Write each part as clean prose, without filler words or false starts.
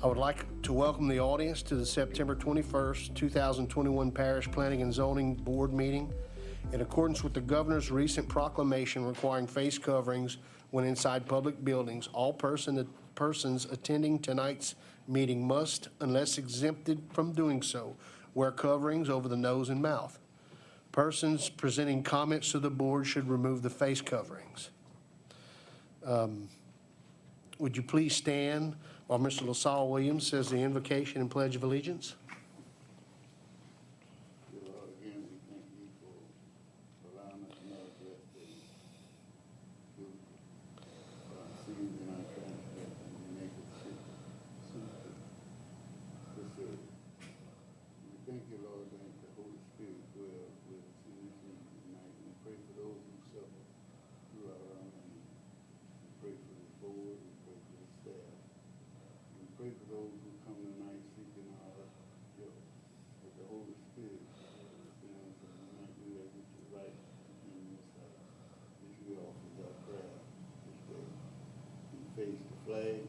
I would like to welcome the audience to the September 21st, 2021 Parish Planning and Zoning Board meeting. In accordance with the governor's recent proclamation requiring face coverings when inside public buildings, all persons attending tonight's meeting must, unless exempted from doing so, wear coverings over the nose and mouth. Persons presenting comments to the board should remove the face coverings. Would you please stand while Mr. LaSalle Williams says the invocation and pledge of allegiance? Dear Lord, again, we thank you for allowing us another blessed day to sins in our transgressions and make us fit to serve. We thank you, Lord, that the Holy Spirit dwells with us in this meeting tonight. We pray for those who suffer throughout our land. We pray for the board. We pray for the staff. We pray for those who come tonight seeking our help. That the Holy Spirit stands and we might do that which is right in this house. This we offer our prayer this day. We face the flag.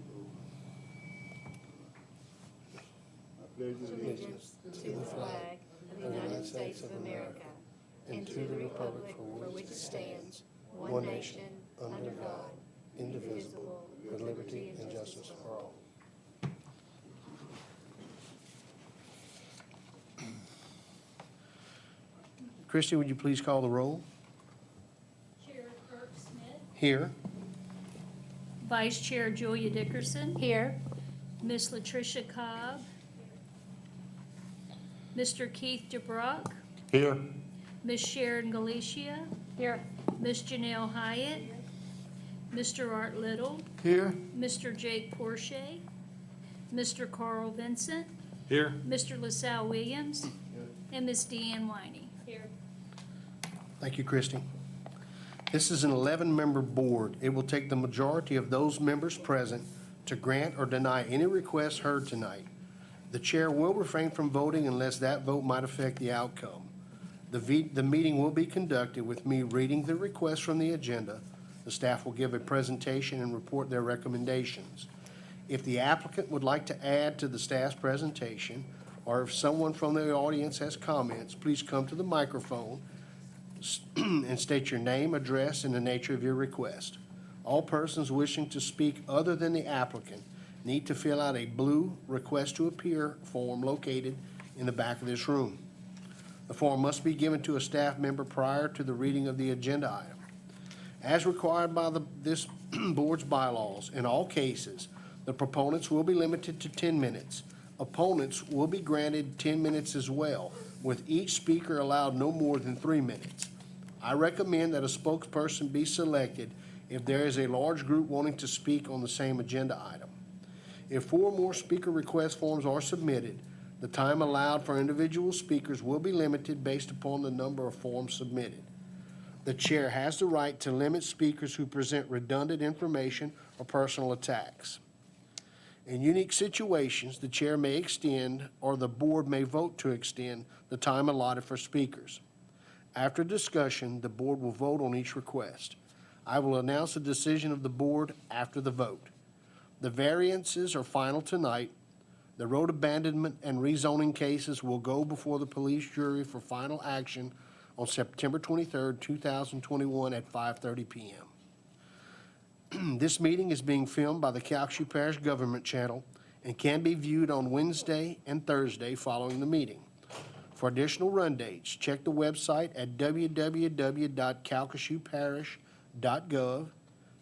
I pledge allegiance to the flag of the United States of America and to the republic for which it stands, one nation, under God, indivisible, with liberty and justice for all. Christy, would you please call the roll? Chair Kirk Smith. Here. Vice Chair Julia Dickerson. Here. Miss Latricia Cobb. Mr. Keith DeBrock. Here. Miss Sharon Galicia. Here. Miss Janelle Hyatt. Mr. Art Little. Here. Mr. Jake Porche. Mr. Carl Vincent. Here. Mr. LaSalle Williams. And Miss Deanne Winey. Here. Thank you, Christy. This is an 11-member board. It will take the majority of those members present to grant or deny any requests heard tonight. The chair will refrain from voting unless that vote might affect the outcome. The meeting will be conducted with me reading the requests from the agenda. The staff will give a presentation and report their recommendations. If the applicant would like to add to the staff's presentation, or if someone from the audience has comments, please come to the microphone and state your name, address, and the nature of your request. All persons wishing to speak other than the applicant need to fill out a blue request to appear form located in the back of this room. The form must be given to a staff member prior to the reading of the agenda item. As required by this board's bylaws, in all cases, the proponents will be limited to 10 minutes. Opponents will be granted 10 minutes as well, with each speaker allowed no more than 3 minutes. I recommend that a spokesperson be selected if there is a large group wanting to speak on the same agenda item. If 4 or more speaker request forms are submitted, the time allowed for individual speakers will be limited based upon the number of forms submitted. The chair has the right to limit speakers who present redundant information or personal attacks. In unique situations, the chair may extend or the board may vote to extend the time allotted for speakers. After discussion, the board will vote on each request. I will announce the decision of the board after the vote. The variances are final tonight. The road abandonment and rezoning cases will go before the police jury for final action on September 23rd, 2021 at 5:30 p.m. This meeting is being filmed by the Calcasieu Parish Government Channel and can be viewed on Wednesday and Thursday following the meeting. For additional run dates, check the website at www.calcasiewparish.gov,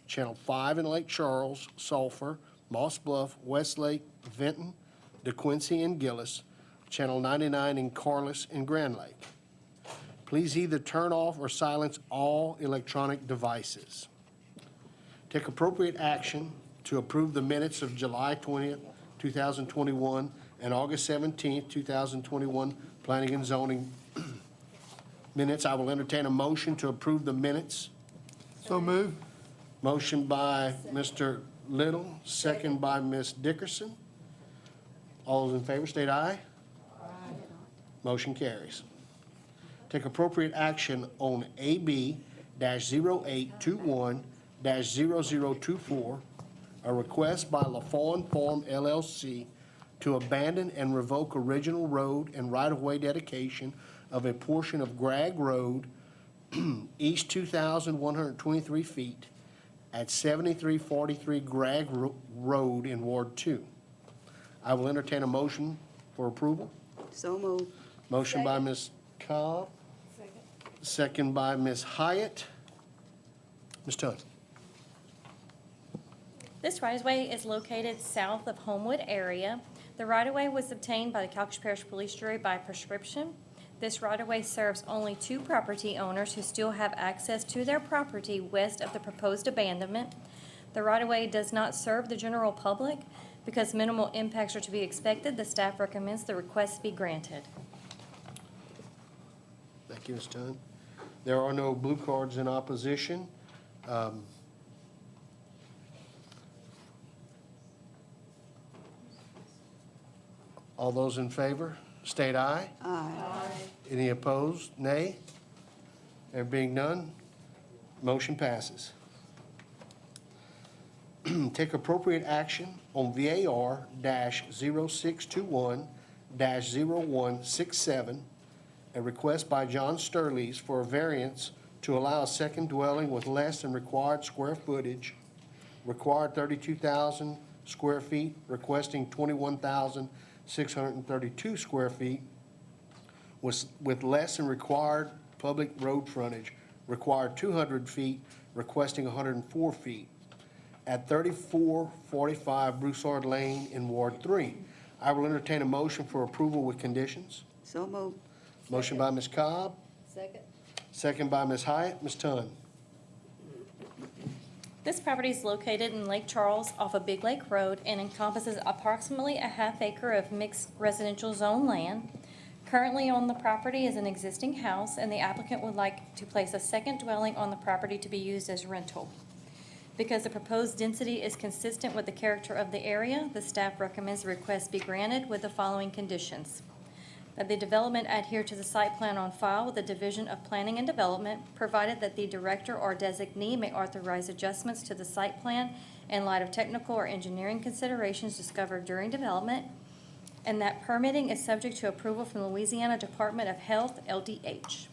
Channel 5 in Lake Charles, Sulphur, Moss Bluff, Westlake, Vinton, DeQuincy, and Gillis, Channel 99 in Carlis and Grand Lake. Please either turn off or silence all electronic devices. Take appropriate action to approve the minutes of July 20th, 2021 and August 17th, 2021 Planning and Zoning minutes. I will entertain a motion to approve the minutes. So moved. Motion by Mr. Little, second by Ms. Dickerson. All those in favor state aye. Aye. Motion carries. Take appropriate action on AB-0821-0024, a request by LaFawn Farm LLC to abandon and revoke original road and right-of-way dedication of a portion of Gragg Road, east 2,123 feet, at 7343 Gragg Road in Ward 2. I will entertain a motion for approval. So moved. Motion by Ms. Cobb, second by Ms. Hyatt. Ms. Tunn. This right-of-way is located south of Homewood area. The right-of-way was obtained by the Calcasieu Parish Police Jury by prescription. This right-of-way serves only 2 property owners who still have access to their property west of the proposed abandonment. The right-of-way does not serve the general public. Because minimal impacts are to be expected, the staff recommends the request be granted. Thank you, Ms. Tunn. There are no blue cards in opposition. All those in favor, state aye. Aye. Any opposed, nay? There being none, motion passes. Take appropriate action on VAR-0621-0167, a request by John Sturleys for a variance to allow a second dwelling with less than required square footage, required 32,000 square feet, requesting 21,632 square feet, with less than required public road frontage, required 200 feet, requesting 104 feet, at 3445 Broussard Lane in Ward 3. I will entertain a motion for approval with conditions. So moved. Motion by Ms. Cobb, Second. second by Ms. Hyatt. Ms. Tunn. This property is located in Lake Charles off of Big Lake Road and encompasses approximately a half acre of mixed residential zone land. Currently on the property is an existing house, and the applicant would like to place a second dwelling on the property to be used as rental. Because the proposed density is consistent with the character of the area, the staff recommends the request be granted with the following conditions: that the development adhere to the site plan on file with the Division of Planning and Development, provided that the director or designee may authorize adjustments to the site plan in light of technical or engineering considerations discovered during development, and that permitting is subject to approval from the Louisiana Department of Health, LDH.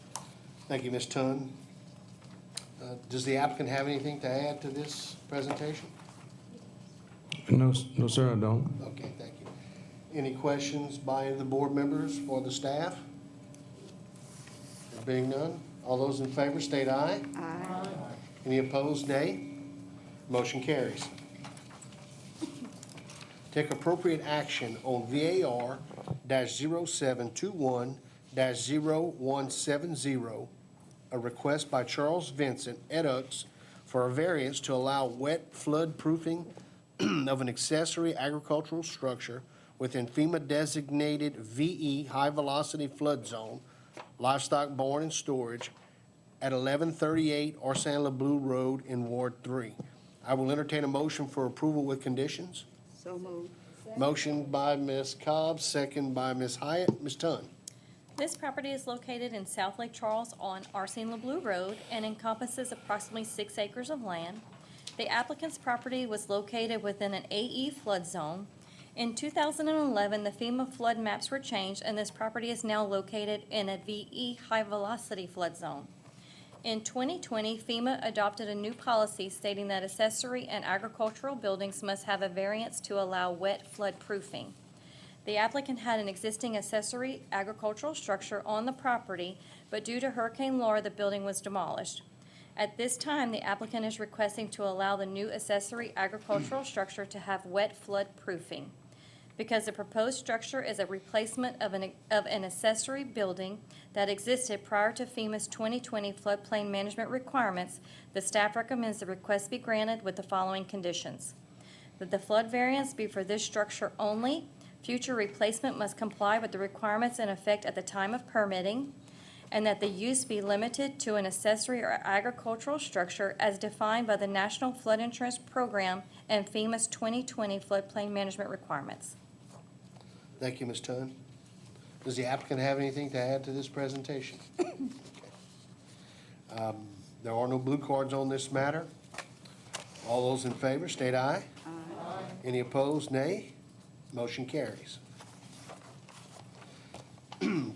Thank you, Ms. Tunn. Does the applicant have anything to add to this presentation? No, sir, I don't. Okay, thank you. Any questions by any of the board members for the staff? There being none, all those in favor state aye. Aye. Any opposed, nay? Motion carries. Take appropriate action on VAR-0721-0170, a request by Charles Vincent, Edux, for a variance to allow wet flood proofing of an accessory agricultural structure within FEMA-designated VE high-velocity flood zone, livestock barn and storage, at 1138 Orsan LeBleu Road in Ward 3. I will entertain a motion for approval with conditions. So moved. Motion by Ms. Cobb, second by Ms. Hyatt. Ms. Tunn. This property is located in South Lake Charles on Arsene LeBleu Road and encompasses approximately 6 acres of land. The applicant's property was located within an AE flood zone. In 2011, the FEMA flood maps were changed, and this property is now located in a VE high-velocity flood zone. In 2020, FEMA adopted a new policy stating that accessory and agricultural buildings must have a variance to allow wet flood proofing. The applicant had an existing accessory agricultural structure on the property, but due to Hurricane Laura, the building was demolished. At this time, the applicant is requesting to allow the new accessory agricultural structure to have wet flood proofing. Because the proposed structure is a replacement of an accessory building that existed prior to FEMA's 2020 floodplain management requirements, the staff recommends the request be granted with the following conditions: that the flood variance be for this structure only. Future replacement must comply with the requirements in effect at the time of permitting, and that the use be limited to an accessory or agricultural structure as defined by the National Flood Insurance Program and FEMA's 2020 floodplain management requirements. Thank you, Ms. Tunn. Does the applicant have anything to add to this presentation? Okay. There are no blue cards on this matter. All those in favor state aye. Aye. Any opposed, nay? Motion carries.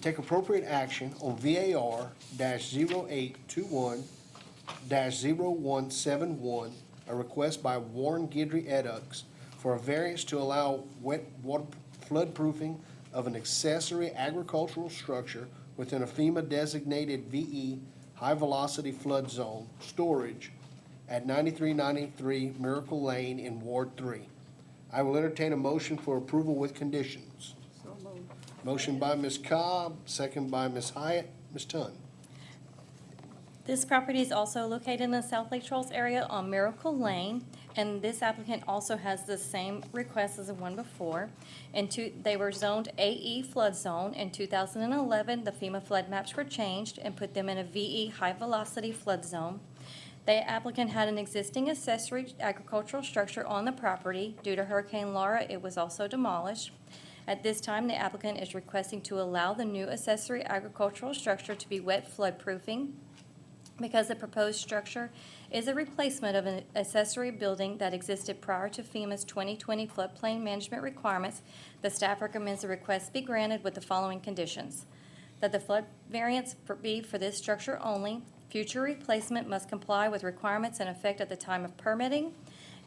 Take appropriate action on VAR-0821-0171, a request by Warren Guidry Edux for a variance to allow wet water floodproofing of an accessory agricultural structure within a FEMA-designated VE high-velocity flood zone storage at 9393 Miracle Lane in Ward 3. I will entertain a motion for approval with conditions. So moved. Motion by Ms. Cobb, second by Ms. Hyatt. Ms. Tunn. This property is also located in the South Lake Charles area on Miracle Lane, and this applicant also has the same request as the one before. They were zoned AE flood zone. In 2011, the FEMA flood maps were changed and put them in a VE high-velocity flood zone. The applicant had an existing accessory agricultural structure on the property. Due to Hurricane Laura, it was also demolished. At this time, the applicant is requesting to allow the new accessory agricultural structure to be wet flood proofing because the proposed structure is a replacement of an accessory building that existed prior to FEMA's 2020 floodplain management requirements. The staff recommends the request be granted with the following conditions: that the flood variance be for this structure only, future replacement must comply with requirements in effect at the time of permitting,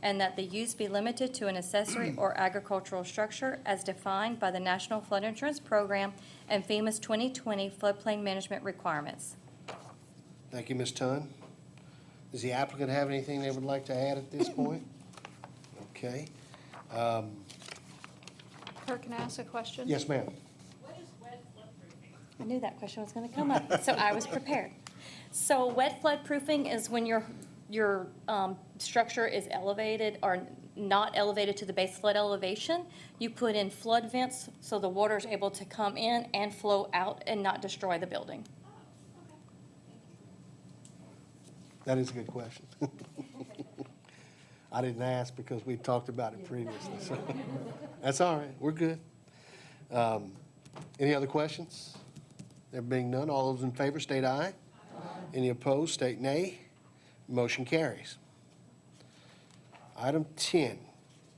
and that the use be limited to an accessory or agricultural structure as defined by the National Flood Insurance Program and FEMA's 2020 floodplain management requirements. Thank you, Ms. Tunn. Does the applicant have anything they would like to add at this point? Okay. Kurt, can I ask a question? Yes, ma'am. I knew that question was going to come up, so I was prepared. So wet flood proofing is when your structure is elevated or not elevated to the base flood elevation. You put in flood vents so the water is able to come in and flow out and not destroy the building. That is a good question. I didn't ask because we talked about it previously, so that's all right. We're good. Any other questions? There being none, all those in favor state aye. Any opposed, state nay. Motion carries. Item 10,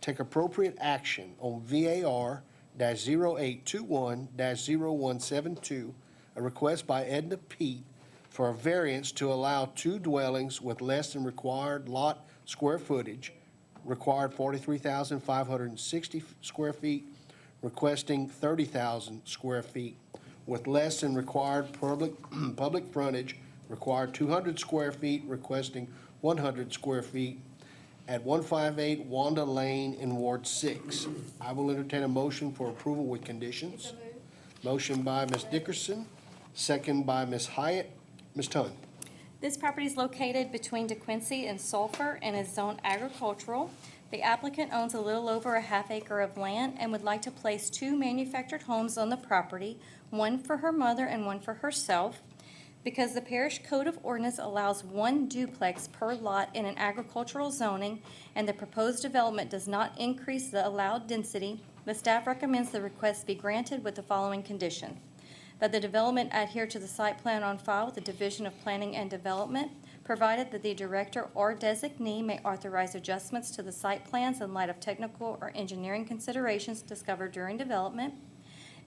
take appropriate action on VAR-0821-0172, a request by Edna Pete for a variance to allow 2 dwellings with less than required lot square footage, required 43,560 square feet, requesting 30,000 square feet, with less than required public frontage, required 200 square feet, requesting 100 square feet, at 158 Wanda Lane in Ward 6. I will entertain a motion for approval with conditions. Motion by Ms. Dickerson, second by Ms. Hyatt. Ms. Tunn. This property is located between DeQuincy and Sulphur and is zoned agricultural. The applicant owns a little over a half acre of land and would like to place 2 manufactured homes on the property, one for her mother and one for herself. Because the Parish Code of Ordinance allows 1 duplex per lot in an agricultural zoning and the proposed development does not increase the allowed density, the staff recommends the request be granted with the following condition: that the development adhere to the site plan on file with the Division of Planning and Development, provided that the director or designee may authorize adjustments to the site plans in light of technical or engineering considerations discovered during development,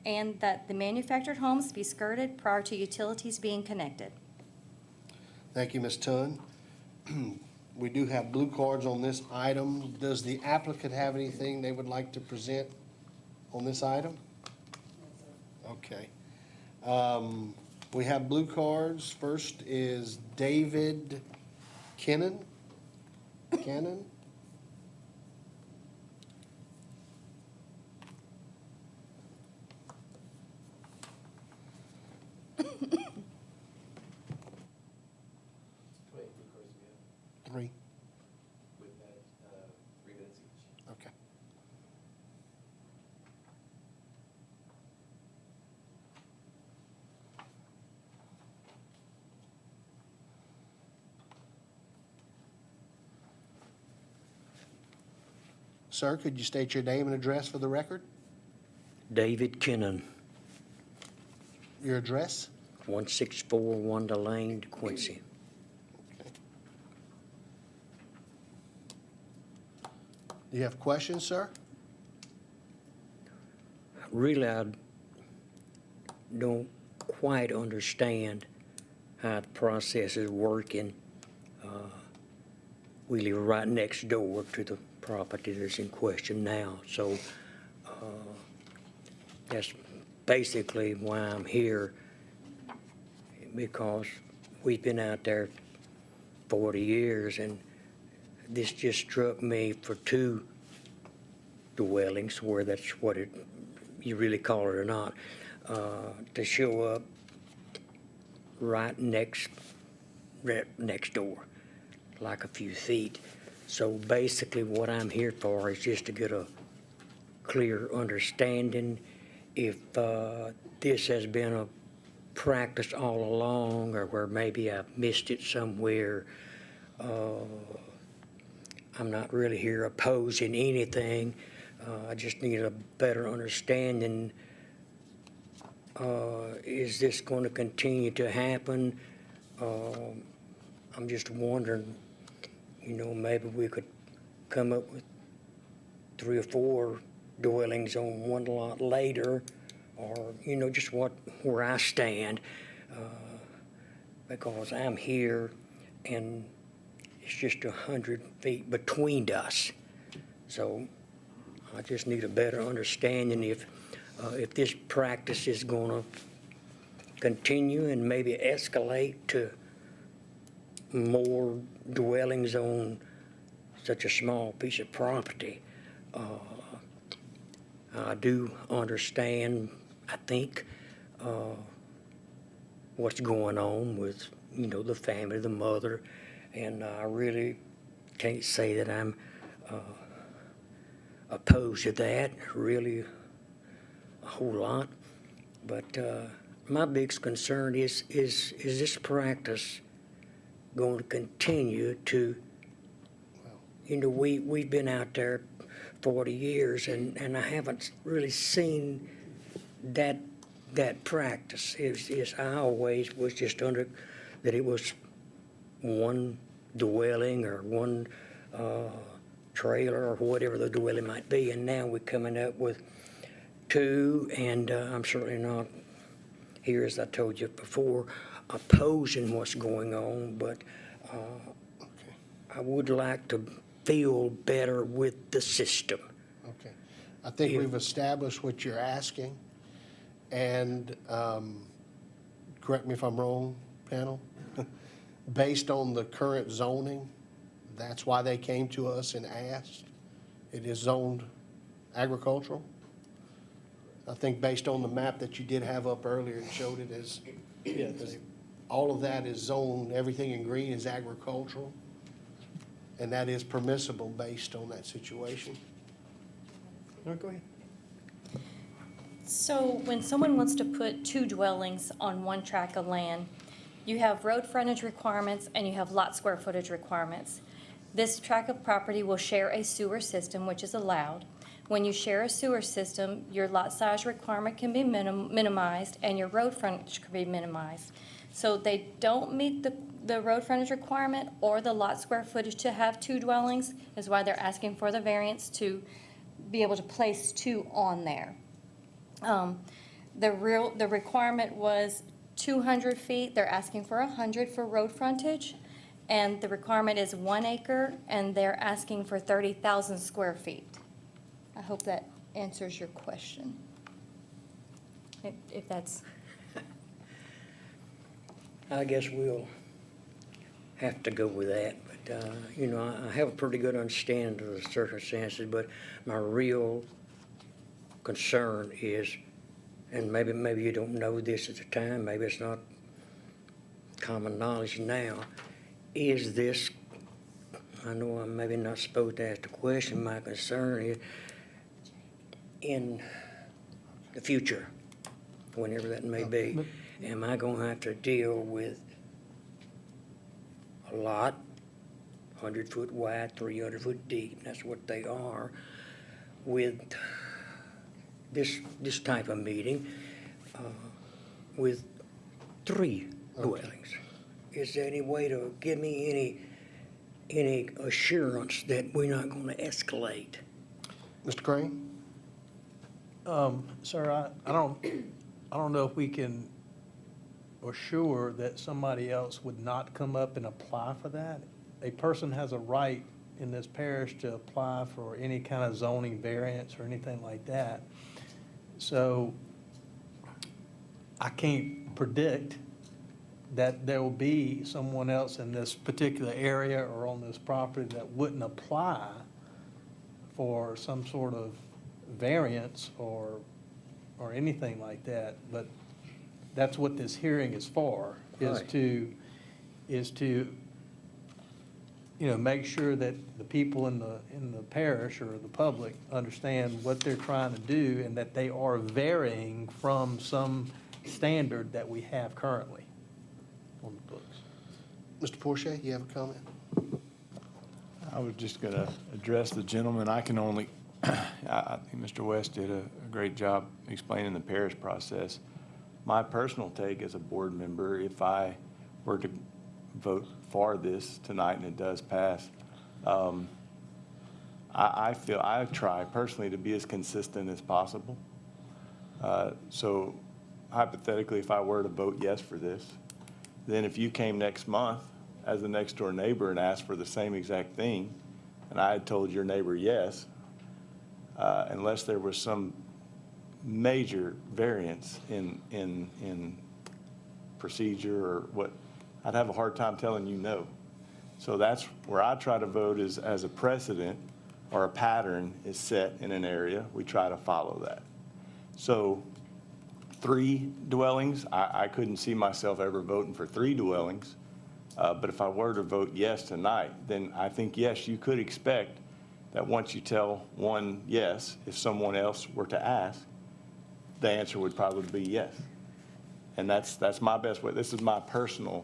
and that the manufactured homes be skirted prior to utilities being connected. Thank you, Ms. Tunn. We do have blue cards on this item. Does the applicant have anything they would like to present on this item? Okay. We have blue cards. First is David Kennan. Cannon? Three. With that, 3 minutes each. Okay. Sir, could you state your name and address for the record? David Kennan, Your address? 164 Wanda Lane, Quincy. Do you have questions, sir? really, I don't quite understand how the process is working. We live right next door to the property that's in question now, so that's basically why I'm here, because we've been out there 40 years, and this just struck me for two dwellings, where that's what you really call it or not, to show up right next door, like a few feet. So basically what I'm here for is just to get a clear understanding if this has been a practice all along, or where maybe I've missed it somewhere. I'm not really here opposing anything. I just need a better understanding. Is this going to continue to happen? I'm just wondering, maybe we could come up with 3 or 4 dwellings on one lot later, or, just where I stand, because I'm here and it's just 100 feet between us. So I just need a better understanding if this practice is going to continue and maybe escalate to more dwellings on such a small piece of property. I do understand, I think, what's going on with, the family, the mother, and I really can't say that I'm opposed to that, really a whole lot. But my biggest concern is this practice going to continue to, we've been out there 40 years, and I haven't really seen that practice. I always was just under that it was one dwelling or one trailer or whatever the dwelling might be, and now we're coming up with 2, and I'm certainly not here, as I told you before, opposing what's going on, but I would like to feel better with the system. Okay. I think we've established what you're asking, and correct me if I'm wrong, panel, based on the current zoning, that's why they came to us and asked. It is zoned agricultural. I think based on the map that you did have up earlier, it showed it as, all of that is zoned, everything in green is agricultural, and that is permissible based on that situation. No, go ahead. So when someone wants to put 2 dwellings on one tract of land, you have road frontage requirements and you have lot square footage requirements. This tract of property will share a sewer system, which is allowed. When you share a sewer system, your lot size requirement can be minimized and your road frontage can be minimized. So they don't meet the road frontage requirement or the lot square footage to have 2 dwellings, is why they're asking for the variance to be able to place 2 on there. The requirement was 200 feet. They're asking for 100 for road frontage, and the requirement is 1 acre, and they're asking for 30,000 square feet. I hope that answers your question. If that's... I guess we'll have to go with that, but, I have a pretty good understanding of the circumstances, but my real concern is, and maybe you don't know this at the time, maybe it's not common knowledge now, is this, I know I'm maybe not supposed to ask the question, my concern is, in the future, whenever that may be, am I going to have to deal with a lot, 100 foot wide, 300 foot deep, that's what they are, with this type of meeting, with 3 dwellings? Is there any way to give me any assurance that we're not going to escalate? Mr. Crane? Sir, I don't know if we can assure that somebody else would not come up and apply for that. A person has a right in this parish to apply for any kind of zoning variance or anything like that. So I can't predict that there will be someone else in this particular area or on this property that wouldn't apply for some sort of variance or anything like that. But that's what this hearing is for, is Right. to, make sure that the people in the parish or the public understand what they're trying to do and that they are varying from some standard that we have currently on the books. Mr. Porsche, you have a comment? I was just going to address the gentleman. I can only, I think Mr. West did a great job explaining the parish process. My personal take as a board member, if I were to vote for this tonight and it does pass, I feel I try personally to be as consistent as possible. So hypothetically, if I were to vote yes for this, then if you came next month as a next door neighbor and asked for the same exact thing, and I had told your neighbor yes, unless there was some major variance in procedure or what, I'd have a hard time telling you no. So that's where I try to vote, is as a precedent or a pattern is set in an area, we try to follow that. So 3 dwellings, I couldn't see myself ever voting for 3 dwellings. But if I were to vote yes tonight, then I think, yes, you could expect that once you tell one yes, if someone else were to ask, the answer would probably be yes. And that's my best way. This is my personal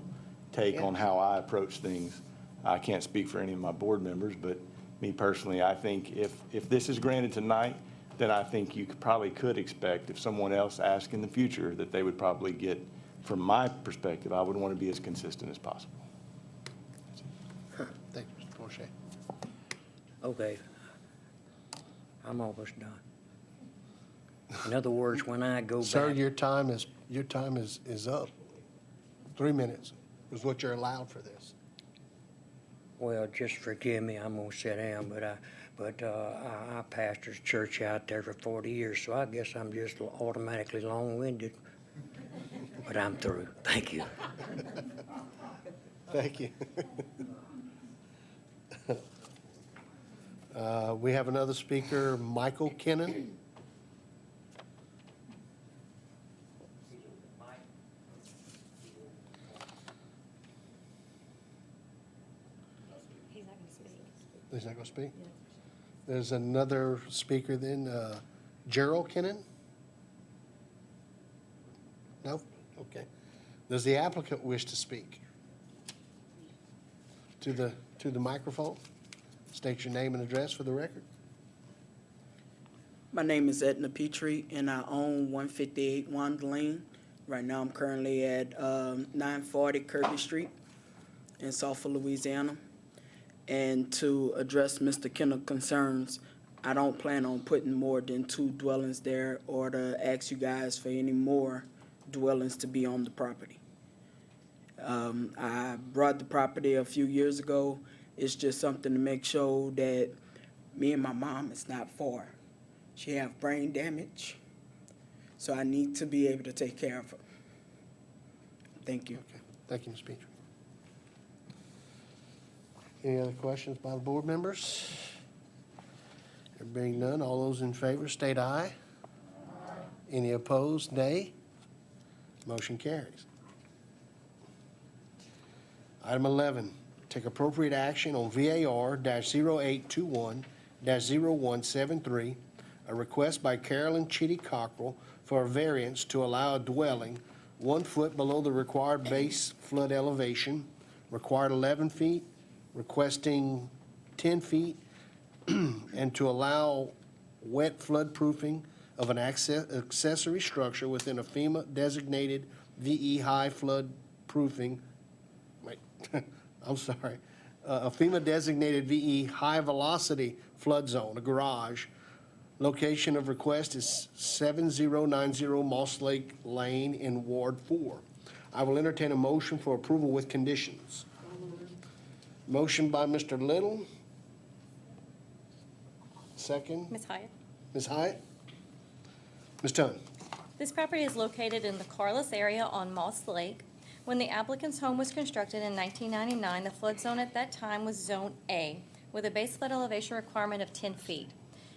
take on how I approach things. I can't speak for any of my board members, but me personally, I think if this is granted tonight, then I think you probably could expect, if someone else asked in the future, that they would probably get, from my perspective, I would want to be as consistent as possible. Thank you, Mr. Porsche. Okay. I'm almost done. In other words, when I go back. Sir, your time is up. 3 minutes is what you're allowed for this. Well, just forgive me, I'm gonna sit down, but I pastored church out there for 40 years, so I guess I'm just automatically long-winded. But I'm through. Thank you. Thank you. We have another speaker, Michael Kennan. He's not going to speak. He's not going to speak? There's another speaker then, Gerald Kennan? No? Okay. Does the applicant wish to speak? To the microphone? State your name and address for the record. My name is Edna Petrie, and I own 158 Wanda Lane. Right now, I'm currently at 940 Kirby Street in Sulphur, Louisiana. And to address Mr. Kenner's concerns, I don't plan on putting more than 2 dwellings there or to ask you guys for any more dwellings to be on the property. I brought the property a few years ago. It's just something to make sure that me and my mom is not far. She have brain damage, so I need to be able to take care of her. Thank you. Okay. Thank you, Ms. Petrie. Any other questions by the board members? There being none, all those in favor state aye. Any opposed, nay. Motion carries. Item 11, take appropriate action on VAR-0821-0173, a request by Carolyn Chitty Cockrell for a variance to allow a dwelling 1 foot below the required base flood elevation, required 11 feet, requesting 10 feet, and to allow wet flood proofing of an accessory structure within a FEMA designated VE high flood proofing, I'm sorry, a FEMA designated VE high velocity flood zone, a garage, Location of request is 7090 Moss Lake Lane in Ward 4. I will entertain a motion for approval with conditions. Motion by Mr. Little. Second, Ms. Hyatt? Ms. Hyatt. Ms. Dunn. This property is located in the Carlos area on Moss Lake. When the applicant's home was constructed in 1999, the flood zone at that time was Zone A, with a base flood elevation requirement of 10 feet.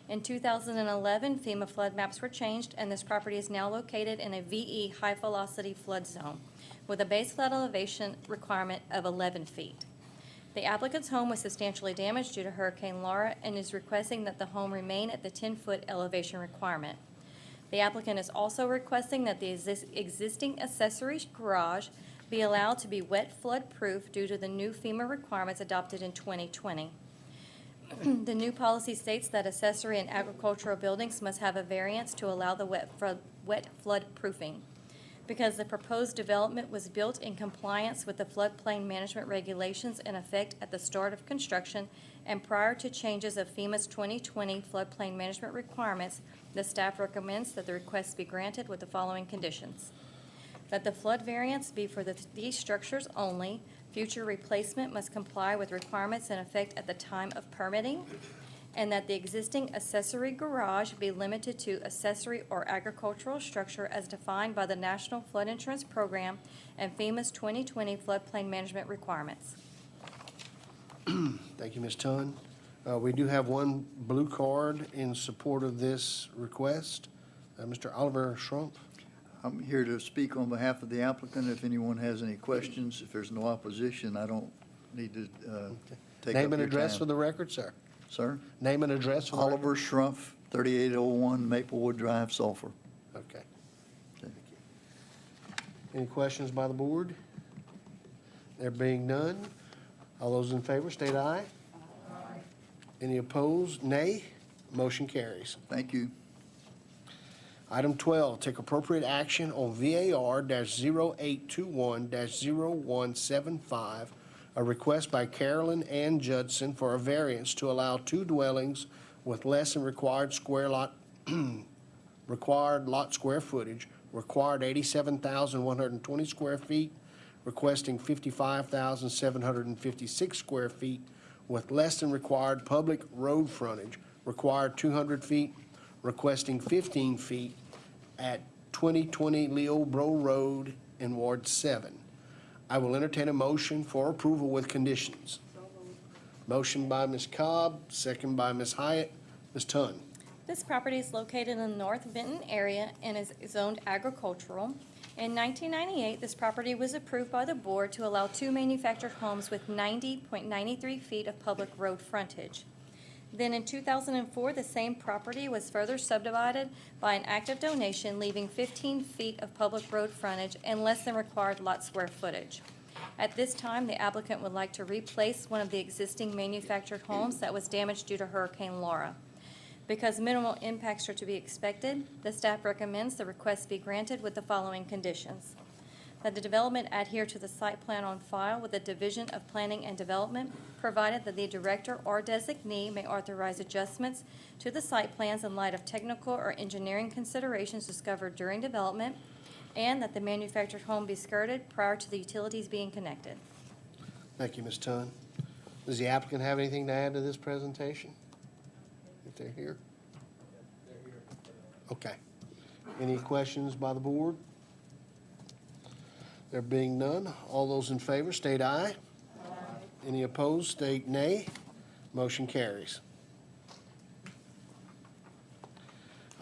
In 2011, FEMA flood maps were changed, and this property is now located in a VE high-velocity flood zone with a base flood elevation requirement of 11 feet. The applicant's home was substantially damaged due to Hurricane Laura and is requesting that the home remain at the 10-foot elevation requirement. The applicant is also requesting that the existing accessory garage be allowed to be wet flood-proof due to the new FEMA requirements adopted in 2020. The new policy states that accessory and agricultural buildings must have a variance to allow the wet flood proofing. Because the proposed development was built in compliance with the floodplain management regulations in effect at the start of construction and prior to changes of FEMA's 2020 floodplain management requirements, the staff recommends that the request be granted with the following conditions. That the flood variance be for these structures only. Future replacement must comply with requirements in effect at the time of permitting, and that the existing accessory garage be limited to accessory or agricultural structure as defined by the National Flood Insurance Program and FEMA's 2020 floodplain management requirements. Thank you, Ms. Dunn. We do have one blue card in support of this request. Mr. Oliver Schrumpf. I'm here to speak on behalf of the applicant. If anyone has any questions, if there's no opposition, I don't need to take up your time. Name and address for the record, sir. Sir? Name and address for the record. Oliver Schrumpf, 3801 Maplewood Drive, Sulphur. Okay. Thank you. Any questions by the board? There being none, all those in favor state aye. Aye. Any opposed, nay. Motion carries. Thank you. Item 12, take appropriate action on VAR-0821-0175, a request by Carolyn Ann Judson for a variance to allow two dwellings with less than required lot square footage, required 87,120 square feet, requesting 55,756 square feet, with less than required public road frontage, required 200 feet, requesting 15 feet at 2020 Leo Bro Road in Ward 7. I will entertain a motion for approval with conditions. Motion by Ms. Cobb, second by Ms. Hyatt. Ms. Dunn. This property is located in the North Benton area and is zoned agricultural. In 1998, this property was approved by the board to allow two manufactured homes with 90.93 feet of public road frontage. Then in 2004, the same property was further subdivided by an act of donation, leaving 15 feet of public road frontage and less than required lot square footage. At this time, the applicant would like to replace one of the existing manufactured homes that was damaged due to Hurricane Laura. Because minimal impacts are to be expected, the staff recommends the request be granted with the following conditions. That the development adhere to the site plan on file with the Division of Planning and Development, provided that the director or designee may authorize adjustments to the site plans in light of technical or engineering considerations discovered during development, and that the manufactured home be skirted prior to the utilities being connected. Thank you, Ms. Dunn. Does the applicant have anything to add to this presentation? If they're here? Okay. Any questions by the board? There being none, all those in favor state aye. Aye. Any opposed state nay. Motion carries.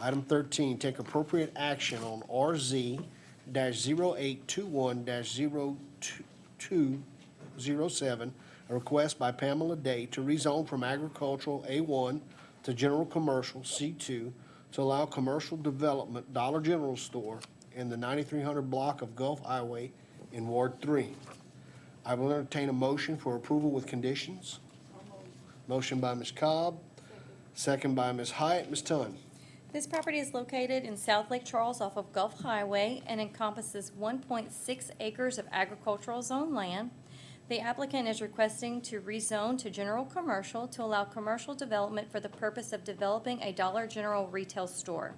Item 13, take appropriate action on RZ-0821-0207, a request by Pamela Day to rezone from agricultural A1 to general commercial C2 to allow commercial development Dollar General store in the 9300 block of Gulf Highway in Ward 3. I will entertain a motion for approval with conditions. Motion by Ms. Cobb, second by Ms. Hyatt. Ms. Dunn. This property is located in South Lake Charles off of Gulf Highway and encompasses 1.6 acres of agricultural zone land. The applicant is requesting to rezone to general commercial to allow commercial development for the purpose of developing a Dollar General retail store.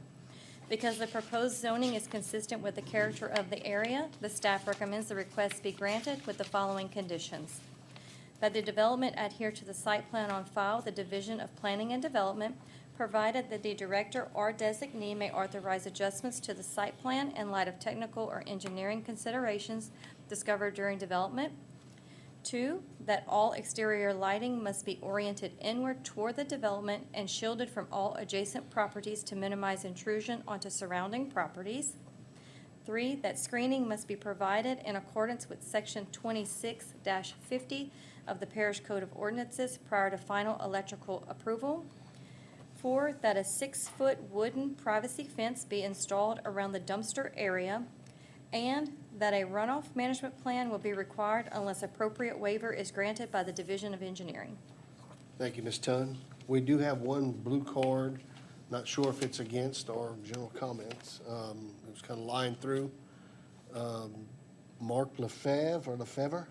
Because the proposed zoning is consistent with the character of the area, the staff recommends the request be granted with the following conditions: that the development adhere to the site plan on file with the Division of Planning and Development, provided that the director or designee may authorize adjustments to the site plan in light of technical or engineering considerations discovered during development. 2, that all exterior lighting must be oriented inward toward the development and shielded from all adjacent properties to minimize intrusion onto surrounding properties. 3, that screening must be provided in accordance with Section 26-50 of the Parish Code of Ordinances prior to final electrical approval. 4, that a 6-foot wooden privacy fence be installed around the dumpster area, and that a runoff management plan will be required unless appropriate waiver is granted by the Division of Engineering. Thank you, Ms. Tunn. We do have one blue card. Not sure if it's against or general comments. It was kind of lined through. Mark Lefevre.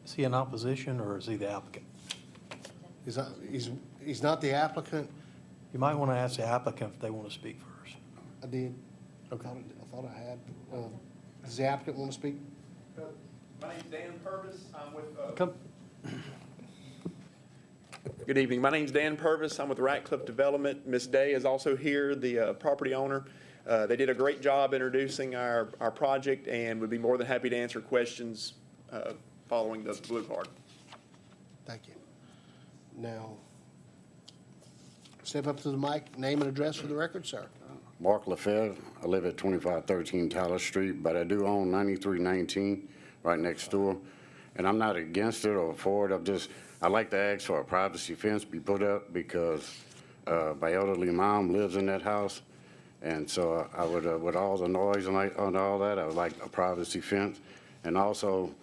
Is he in opposition or is he the applicant? He's not the applicant. You might want to ask the applicant if they want to speak first. I did. Okay. I thought I had. Does the applicant want to speak? My name's Dan Purvis. I'm with, Come. Good evening. My name's Dan Purvis. I'm with Ratcliffe Development. Ms. Day is also here, the property owner. They did a great job introducing our project and would be more than happy to answer questions following the blue card. Thank you. Now, step up to the mic, name and address for the record, sir. Mark Lefebvre. I live at 2513 Tyler Street, but I do own 9319 right next door. And I'm not against it or for it. I'd like to ask for a privacy fence be put up because my elderly mom lives in that house. And so I would, with all the noise and all that, I would like a privacy fence. And also,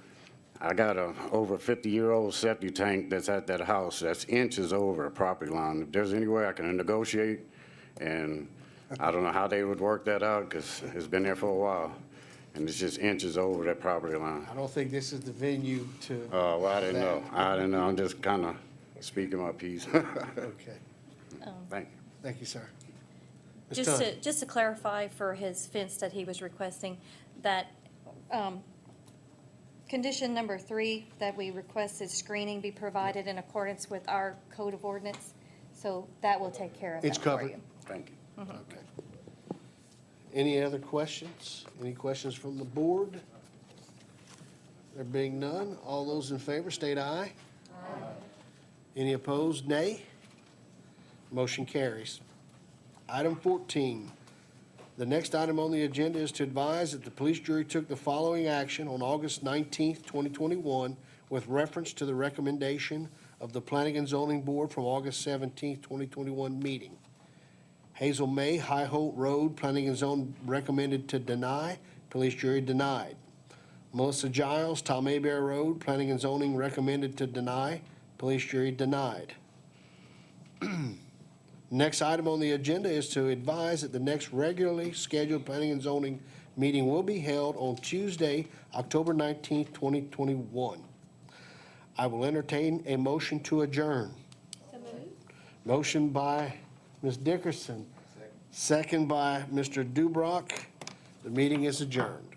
I got a over 50-year-old septic tank that's at that house that's inches over a property line. If there's any way I can negotiate, and I don't know how they would work that out because it's been there for a while, and it's just inches over that property line. I don't think this is the venue to. Oh, well, I didn't know. I didn't know. I'm just kind of speaking my piece. Okay. Thank you. Thank you, sir. Ms. Tunn. Just to clarify for his fence that he was requesting, that condition number 3, that we requested screening be provided in accordance with our code of ordinance. So that will take care of that It's for covered. you. Thank you. Okay. Any other questions? Any questions from the board? There being none, all those in favor state aye. Aye. Any opposed, nay? Motion carries. Item 14. The next item on the agenda is to advise that the police jury took the following action on August 19th, 2021, with reference to the recommendation of the Planning and Zoning Board from August 17th, 2021 meeting. Hazel May, High Holt Road, Planning and Zone recommended to deny, police jury denied. Melissa Giles, Tom Abear Road, Planning and Zoning recommended to deny, police jury denied. Next item on the agenda is to advise that the next regularly scheduled Planning and Zoning meeting will be held on Tuesday, October 19th, 2021. I will entertain a motion to adjourn. So moved. Motion by Ms. Dickerson. Second by Mr. Dubrock. The meeting is adjourned.